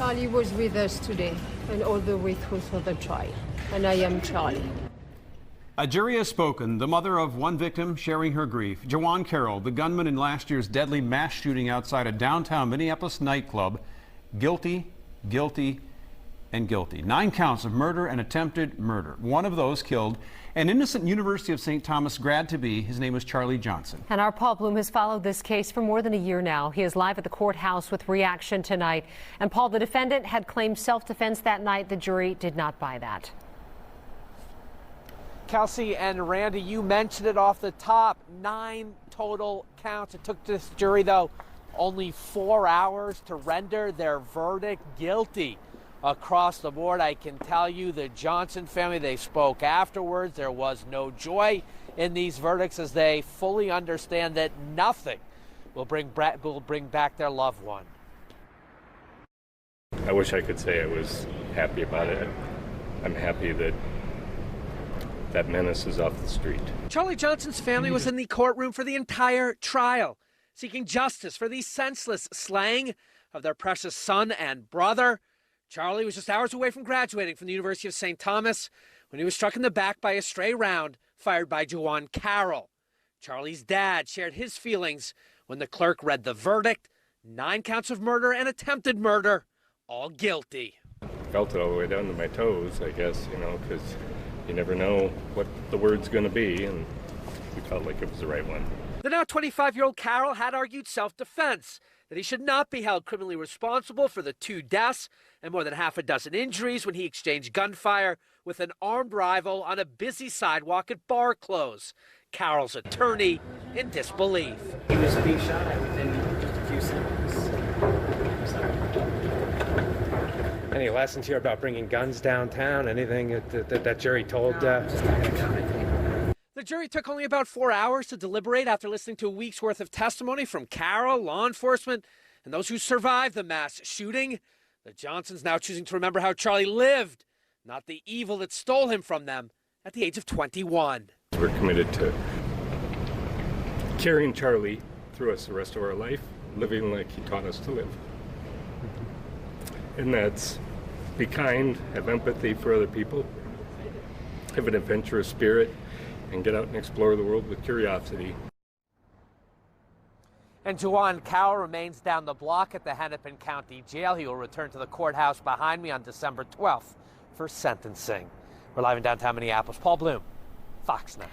Charlie was with us today and all the way through for the trial. And I am Charlie. A jury has spoken. The mother of one victim sharing her grief. Jawan Carroll, the gunman in last year's deadly mass shooting outside a downtown Minneapolis nightclub. Guilty, guilty, and guilty. 9 counts of murder and attempted murder. One of those killed an innocent University of St. Thomas grad-to-be. His name was Charlie Johnson. And our Paul Bloom has followed this case for more than a year now. He is live at the courthouse with reaction tonight. And Paul, the defendant had claimed self-defense that night. The jury did not buy that. Kelsey and Randy, you mentioned it off the top. 9 total counts. It took this jury, though, only 4 hours to render their verdict guilty. Across the board, I can tell you the Johnson family, they spoke afterwards. There was no joy in these verdicts as they fully understand that nothing will bring back their loved one. I wish I could say I was happy about it. I'm happy that that menace is off the street. Charlie Johnson's family was in the courtroom for the entire trial, seeking justice for the senseless slaying of their precious son and brother. Charlie was just hours away from graduating from the University of St. Thomas when he was struck in the back by a stray round fired by Jawan Carroll. Charlie's dad shared his feelings when the clerk read the verdict. 9 counts of murder and attempted murder, all guilty. Felt it all the way down to my toes, I guess, because you never know what the word's going to be, and we felt like it was the right one. The now 25-year-old Carroll had argued self-defense, that he should not be held criminally responsible for the 2 deaths and more than half a dozen injuries when he exchanged gunfire with an armed rival on a busy sidewalk at bar close. Carroll's attorney in disbelief. He was being shot at within just a few seconds. Any lessons here about bringing guns downtown? Anything that jury told? Just not going to comment. The jury took only about 4 hours to deliberate after listening to a week's worth of testimony from Carroll, law enforcement, and those who survived the mass shooting. The Johnsons now choosing to remember how Charlie lived, not the evil that stole him from them at the age of 21. We're committed to carrying Charlie through us the rest of our life, living like he taught us to live. And that's be kind, have empathy for other people, have an adventurous spirit, and get out and explore the world with curiosity. And Jawan Carroll remains down the block at the Hennepin County Jail. He will return to the courthouse behind me on December 12th for sentencing. We're live in downtown Minneapolis. Paul Bloom, Fox 9.